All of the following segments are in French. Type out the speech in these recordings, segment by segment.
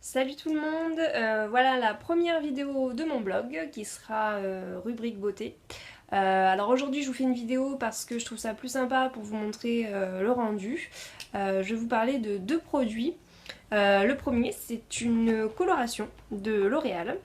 Salut tout le monde, voilà la première vidéo de mon blog qui sera rubrique beauté. Alors aujourd'hui je vous fais une vidéo parce que je trouve ça plus sympa pour vous montrer le rendu. Je vais vous parler de deux produits. Le premier c'est une coloration de L'Oréal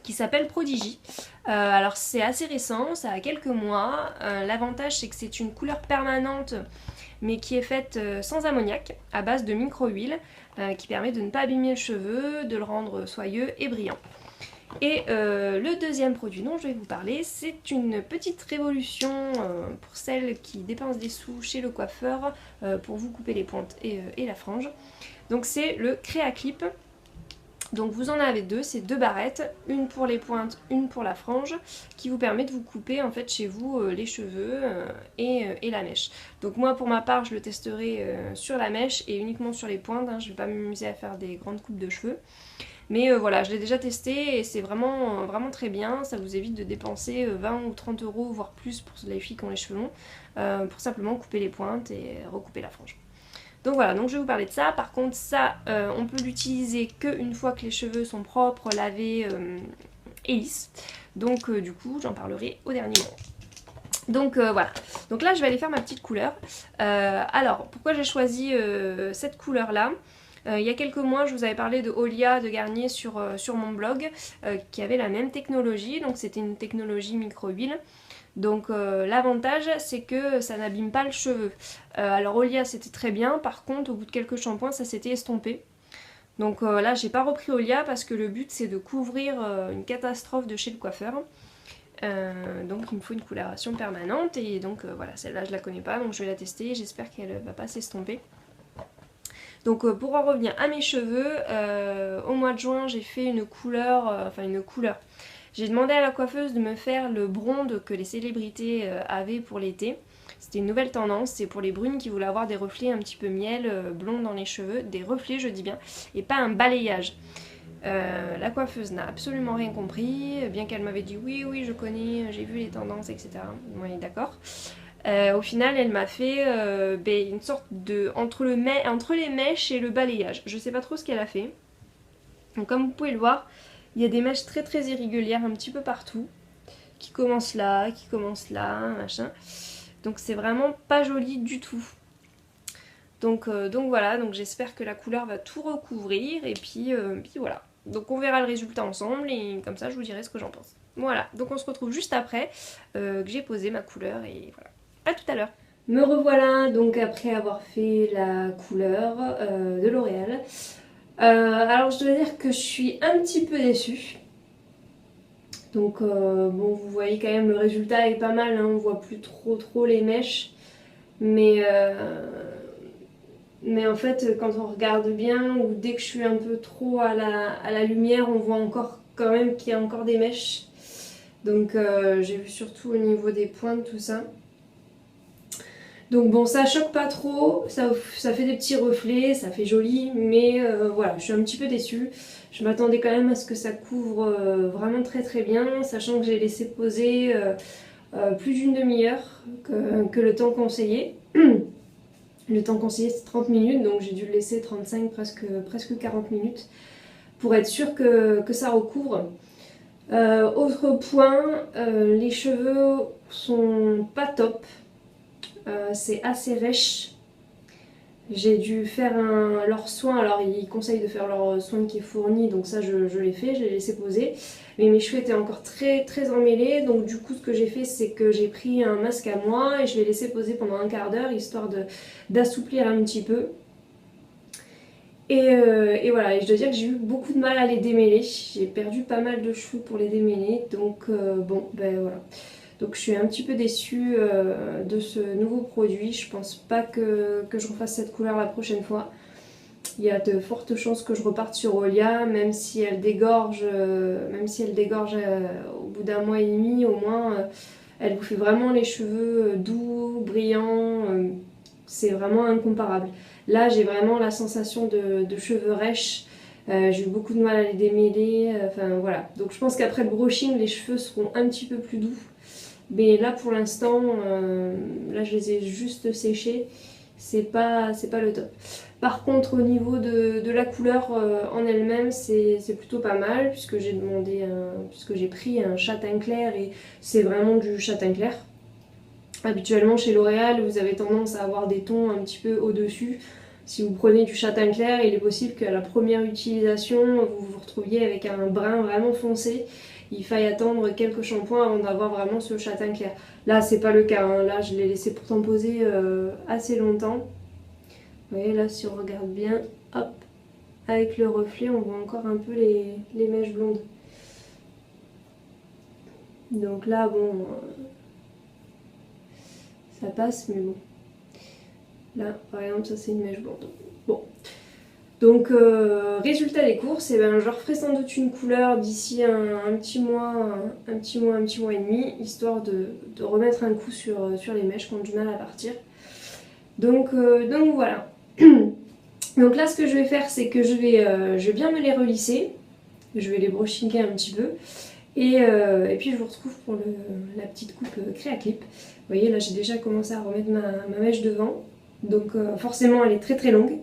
qui s'appelle Prodigy. Alors c'est assez récent, ça a quelques mois. L'avantage c'est que c'est une couleur permanente mais qui est faite sans ammoniac, à base de micro-huile, qui permet de ne pas abîmer le cheveu, de le rendre soyeux et brillant. Et le deuxième produit dont je vais vous parler, c'est une petite révolution pour celles qui dépensent des sous chez le coiffeur pour vous couper les pointes et la frange. Donc c'est le Créa Clip. Donc vous en avez deux, c'est deux barrettes, une pour les pointes, une pour la frange, qui vous permet de vous couper en fait chez vous les cheveux et la mèche. Donc moi pour ma part je le testerai sur la mèche et uniquement sur les pointes, je ne vais pas m'amuser à faire des grandes coupes de cheveux. Mais voilà, je l'ai déjà testé et c'est vraiment, vraiment très bien, ça vous évite de dépenser 20 ou 30 euros voire plus pour les filles qui ont les cheveux longs, pour simplement couper les pointes et recouper la frange. Donc voilà, donc je vais vous parler de ça. Par contre, ça, on peut l'utiliser qu'une fois que les cheveux sont propres, lavés et lisses. Donc du coup, j'en parlerai au dernier moment. Donc voilà, donc là je vais aller faire ma petite couleur. Alors, pourquoi j'ai choisi cette couleur-là? Il y a quelques mois, je vous avais parlé de Olia de Garnier sur mon blog, qui avait la même technologie. Donc c'était une technologie micro-huile. Donc l'avantage c'est que ça n'abîme pas le cheveu. Alors Olia c'était très bien, par contre au bout de quelques shampoings ça s'était estompé. Donc là j'ai pas repris Olia parce que le but c'est de couvrir une catastrophe de chez le coiffeur. Donc il me faut une coloration permanente et donc voilà, celle-là je la connais pas donc je vais la tester, j'espère qu'elle va pas s'estomper. Donc pour en revenir à mes cheveux, au mois de juin j'ai fait une couleur, j'ai demandé à la coiffeuse de me faire le blonde que les célébrités avaient pour l'été. C'était une nouvelle tendance, c'est pour les brunes qui voulaient avoir des reflets un petit peu miel, blond dans les cheveux, des reflets je dis bien, et pas un balayage. La coiffeuse n'a absolument rien compris, bien qu'elle m'avait dit oui, oui, je connais, j'ai vu les tendances, etc. Oui, d'accord. Au final, elle m'a fait une sorte de entre les mèches et le balayage. Je sais pas trop ce qu'elle a fait. Donc, comme vous pouvez le voir, il y a des mèches très très irrégulières un petit peu partout, qui commencent là, machin. Donc c'est vraiment pas joli du tout. Donc voilà, donc j'espère que la couleur va tout recouvrir et puis voilà. Donc on verra le résultat ensemble et comme ça je vous dirai ce que j'en pense. Voilà, donc on se retrouve juste après que j'ai posé ma couleur et voilà. A tout à l'heure. Me revoilà donc après avoir fait la couleur de L'Oréal. Alors je dois dire que je suis un petit peu déçue. Donc bon, vous voyez quand même le résultat est pas mal, on voit plus trop les mèches. Mais, mais en fait quand on regarde bien ou dès que je suis un peu trop à la lumière, on voit encore quand même qu'il y a encore des mèches. Donc j'ai vu surtout au niveau des pointes tout ça. Donc bon, ça choque pas trop, ça fait des petits reflets, ça fait joli, mais voilà, je suis un petit peu déçue. Je m'attendais quand même à ce que ça couvre vraiment très très bien, sachant que j'ai laissé poser plus d'une demi-heure que le temps conseillé. Le temps conseillé c'est 30 minutes, donc j'ai dû le laisser 35, presque 40 minutes, pour être sûr que ça recouvre. Autre point, les cheveux sont pas top. C'est assez rêche. J'ai dû faire leur soin, alors ils conseillent de faire leur soin qui est fourni, donc ça je l'ai fait, je l'ai laissé poser. Mais mes cheveux étaient encore très très emmêlés, donc du coup ce que j'ai fait c'est que j'ai pris un masque à moi et je l'ai laissé poser pendant un quart d'heure, histoire d'assouplir un petit peu. Et voilà, et je dois dire que j'ai eu beaucoup de mal à les démêler, j'ai perdu pas mal de cheveux pour les démêler, donc bon, ben voilà. Donc je suis un petit peu déçue de ce nouveau produit. Je pense pas que je refasse cette couleur la prochaine fois. Il y a de fortes chances que je reparte sur Olia, même si elle dégorge, au bout d'un mois et demi, au moins elle vous fait vraiment les cheveux doux, brillants. C'est vraiment incomparable. Là j'ai vraiment la sensation de cheveux rêches. J'ai eu beaucoup de mal à les démêler. Enfin voilà. Donc je pense qu'après le brushing, les cheveux seront un petit peu plus doux. Mais là pour l'instant, là je les ai juste séchés. c'est pas le top. Par contre au niveau de la couleur en elle-même c'est plutôt pas mal puisque j'ai pris un châtain clair et c'est vraiment du châtain clair. Habituellement chez L'Oréal vous avez tendance à avoir des tons un petit peu au-dessus. Si vous prenez du châtain clair, il est possible qu'à la première utilisation vous vous retrouviez avec un brun vraiment foncé. Il faille attendre quelques shampoings avant d'avoir vraiment ce châtain clair. Là c'est pas le cas, hein. Là je l'ai laissé pourtant poser assez longtemps. Vous voyez là si on regarde bien, hop, avec le reflet on voit encore un peu les mèches blondes. Donc là bon, ça passe mais bon. Là par exemple ça c'est une mèche blonde. Bon. Donc résultat des courses, ben, je referai sans doute une couleur d'ici un petit mois et demi, histoire de remettre un coup sur les mèches qui ont du mal à partir. Donc voilà. Donc là ce que je vais faire c'est que je vais bien me les relisser, je vais les brushiner un petit peu et puis je vous retrouve pour la petite coupe Créaclip. Vous voyez là j'ai déjà commencé à remettre ma mèche devant, donc forcément elle est très longue.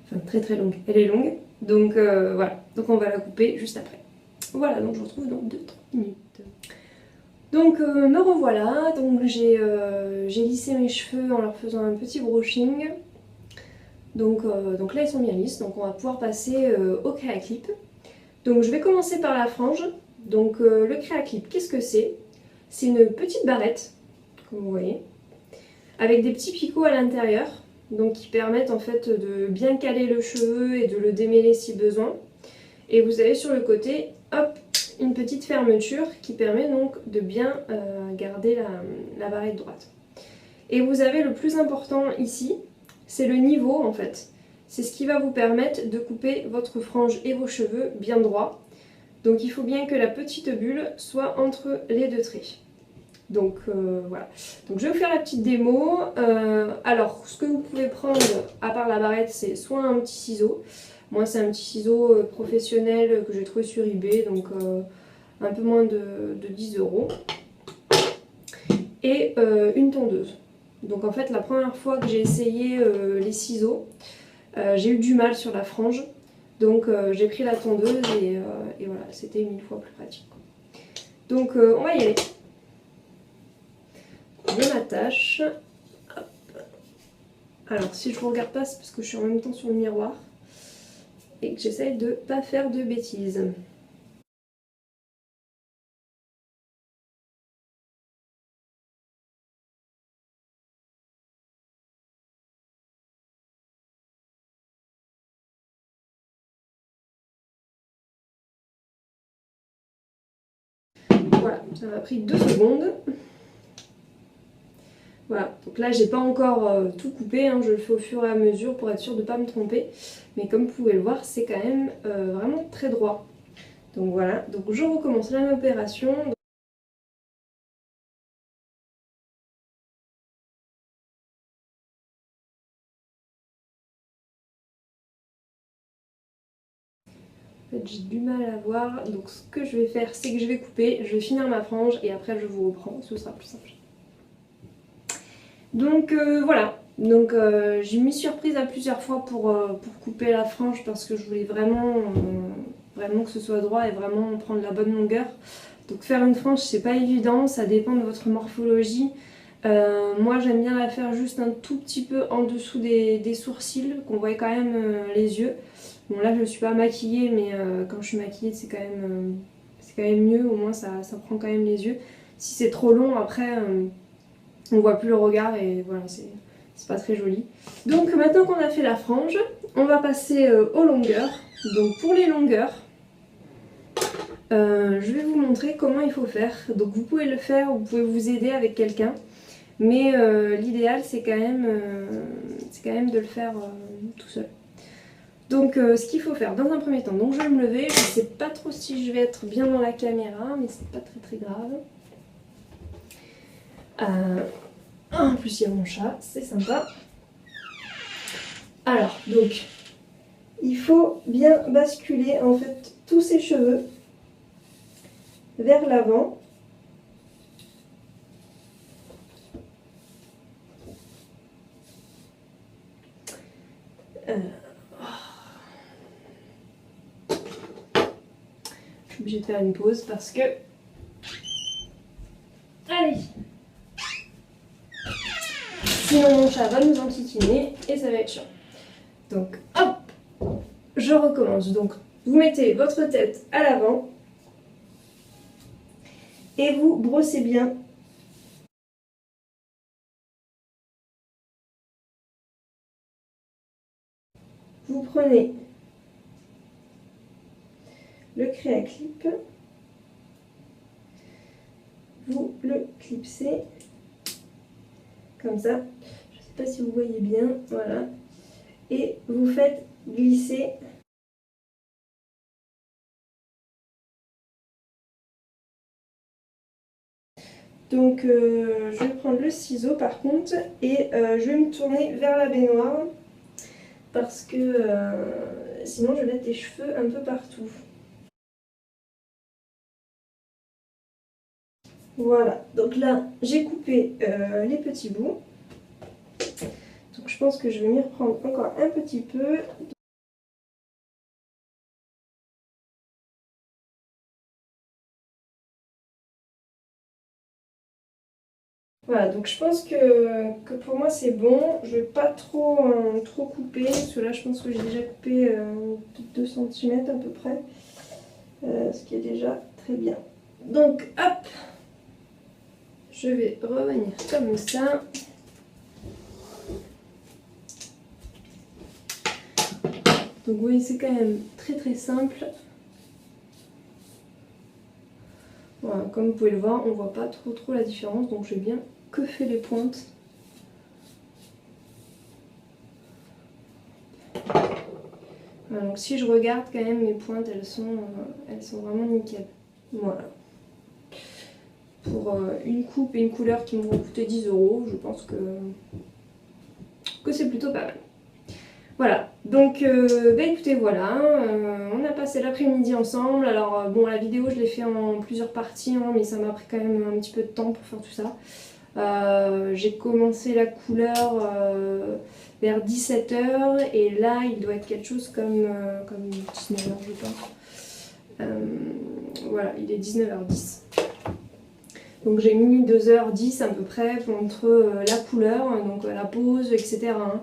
Enfin très longue, elle est longue, donc voilà, donc on va la couper juste après. Voilà, donc je vous retrouve dans 2-3 minutes. Donc me revoilà, donc j'ai lissé mes cheveux en leur faisant un petit brushing. Donc là ils sont bien lisses, donc on va pouvoir passer au Créaclip. Donc je vais commencer par la frange. Donc le Créaclip, qu'est-ce que c'est? C'est une petite barrette, comme vous voyez, avec des petits picots à l'intérieur, donc qui permettent en fait de bien caler le cheveu et de le démêler si besoin. Et vous avez sur le côté, hop, une petite fermeture qui permet donc de bien garder la barrette droite. Et vous avez le plus important ici, c'est le niveau en fait. C'est ce qui va vous permettre de couper votre frange et vos cheveux bien droits. Donc il faut bien que la petite bulle soit entre les deux traits. Donc voilà. Donc je vais vous faire la petite démo. Alors ce que vous pouvez prendre à part la barrette, c'est soit un petit ciseau. Moi c'est un petit ciseau professionnel que j'ai trouvé sur eBay, donc un peu moins de 10 €. Et une tondeuse. Donc en fait la première fois que j'ai essayé les ciseaux, j'ai eu du mal sur la frange. Donc j'ai pris la tondeuse et voilà, c'était 1000 fois plus pratique. Donc on va y aller. Je m'attache. Alors si je ne vous regarde pas, c'est parce que je suis en même temps sur le miroir et que j'essaye de ne pas faire de bêtises. Voilà, ça m'a pris 2 secondes. Voilà, donc là j'ai pas encore tout coupé, hein, je le fais au fur et à mesure pour être sûre de ne pas me tromper. Mais comme vous pouvez le voir, c'est quand même vraiment très droit. Donc voilà, donc je recommence la même opération. En fait j'ai du mal à voir, donc ce que je vais faire c'est que je vais couper, je vais finir ma frange et après je vous reprends, ce sera plus simple. Donc voilà, donc je m'y suis surprise à plusieurs fois pour couper la frange parce que je voulais vraiment que ce soit droit et vraiment prendre la bonne longueur. Donc faire une frange c'est pas évident, ça dépend de votre morphologie. Moi j'aime bien la faire juste un tout petit peu en dessous des sourcils, qu'on voit quand même les yeux. Bon là je ne suis pas maquillée mais quand je suis maquillée c'est quand même mieux, au moins ça prend quand même les yeux. Si c'est trop long après on voit plus le regard et voilà c'est pas très joli. Donc maintenant qu'on a fait la frange, on va passer aux longueurs. Donc pour les longueurs, je vais vous montrer comment il faut faire. Donc vous pouvez le faire, vous pouvez vous aider avec quelqu'un. Mais l'idéal c'est quand même de le faire tout seul. Donc ce qu'il faut faire dans un premier temps, donc je vais me lever, je ne sais pas trop si je vais être bien dans la caméra, mais c'est pas très grave. En plus il y a mon chat, c'est sympa. Alors donc il faut bien basculer en fait tous ses cheveux vers l'avant. obligée de faire une pause parce que... Allez! Sinon mon chat va nous enquiquiner et ça va être chiant. Donc hop! Je recommence. Donc vous mettez votre tête à l'avant et vous brossez bien. Vous prenez le craie à clip, vous le clipsez comme ça, je ne sais pas si vous voyez bien, voilà, et vous faites glisser donc je vais prendre le ciseau par contre et je vais me tourner vers la baignoire parce que sinon je vais mettre des cheveux un peu partout. Voilà, donc là j'ai coupé les petits bouts. Donc je pense que je vais m'y reprendre encore un petit peu. Voilà, donc je pense que pour moi c'est bon. Je vais pas trop couper, parce que là je pense que j'ai déjà coupé 2 cm à peu près. Ce qui est déjà très bien. Donc hop, je vais revenir comme ça. Donc vous voyez, c'est quand même très simple. Voilà, comme vous pouvez le voir, on voit pas trop la différence, donc je vais bien coiffer les pointes. Voilà, donc si je regarde quand même mes pointes, elles sont vraiment nickel. Voilà. Pour une coupe et une couleur qui m'ont coûté 10 €, je pense que c'est plutôt pas mal. Voilà, donc écoutez, voilà, on a passé l'après-midi ensemble. Alors bon, la vidéo je l'ai fait en plusieurs parties, hein, mais ça m'a pris quand même un petit peu de temps pour faire tout ça. J'ai commencé la couleur vers 17 h et là il doit être quelque chose comme 19 h je pense. Voilà, il est 19 h 10. Donc j'ai mis 2 h 10 à peu près entre la couleur, donc la pose, etc. hein.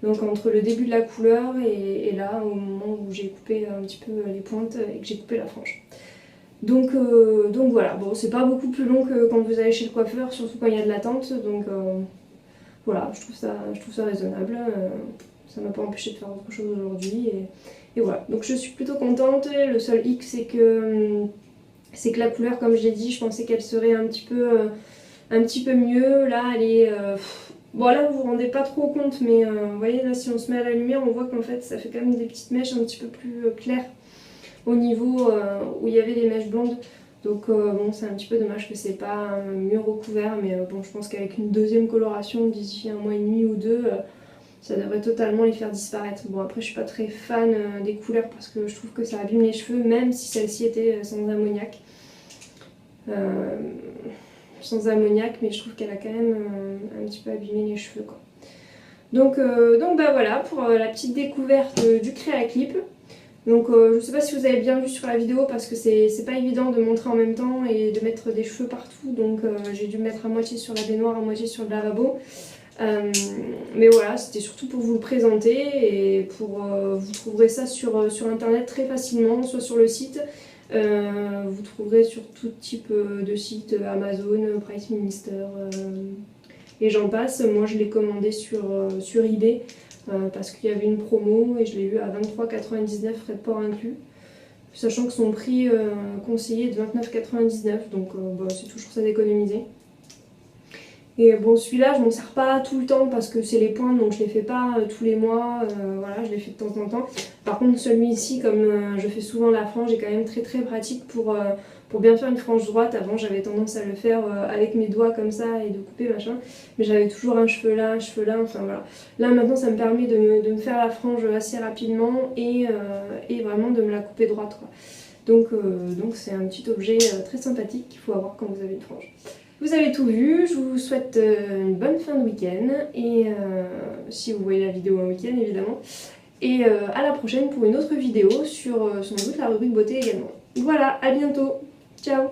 Donc entre le début de la couleur et là au moment où j'ai coupé un petit peu les pointes et que j'ai coupé la frange. Donc voilà, bon c'est pas beaucoup plus long que quand vous allez chez le coiffeur, surtout quand il y a de l'attente, donc voilà, je trouve ça raisonnable, ça m'a pas empêché de faire autre chose aujourd'hui et voilà, donc je suis plutôt contente. Le seul hic c'est que la couleur, comme je l'ai dit, je pensais qu'elle serait un petit peu mieux, là elle est... Bon là vous vous rendez pas trop compte, mais vous voyez là si on se met à la lumière on voit qu'en fait ça fait quand même des petites mèches un petit peu plus claires au niveau où il y avait des mèches blondes. Donc bon c'est un petit peu dommage que c'est pas mieux recouvert, mais bon je pense qu'avec une deuxième coloration d'ici 1 mois et demi ou 2 ça devrait totalement les faire disparaître. Bon après je suis pas très fan des couleurs parce que je trouve que ça abîme les cheveux, même si celle-ci était sans ammoniac. Mais je trouve qu'elle a quand même un petit peu abîmé les cheveux quoi. Donc bah voilà pour la petite découverte du craie à clip. Donc je sais pas si vous avez bien vu sur la vidéo parce que c'est pas évident de montrer en même temps et de mettre des cheveux partout, donc j'ai dû me mettre à moitié sur la baignoire, à moitié sur le lavabo. Mais voilà, c'était surtout pour vous le présenter et pour vous trouverez ça sur internet très facilement, soit sur le site. Vous trouverez sur tout type de site, Amazon, Price Minister et j'en passe. Moi je l'ai commandé sur eBay parce qu'il y avait une promo et je l'ai eu à 23,99 frais de port inclus. Sachant que son prix conseillé est de 29,99, donc bah, c'est toujours ça d'économiser. Et bon celui-là je m'en sers pas tout le temps parce que c'est les pointes, donc je les fais pas tous les mois, voilà je les fais de temps en temps. Par contre celui-ci, comme je fais souvent la frange, est quand même très pratique pour bien faire une frange droite. Avant j'avais tendance à le faire avec mes doigts comme ça et de couper machin, mais j'avais toujours un cheveu là, enfin voilà. Là maintenant ça me permet de me faire la frange assez rapidement et vraiment de me la couper droite quoi. Donc c'est un petit objet très sympathique qu'il faut avoir quand vous avez une frange. Vous avez tout vu, je vous souhaite une bonne fin de week-end et si vous voyez la vidéo un week-end évidemment. Et à la prochaine pour une autre vidéo sur sans doute la rubrique beauté également. Voilà, à bientôt, ciao.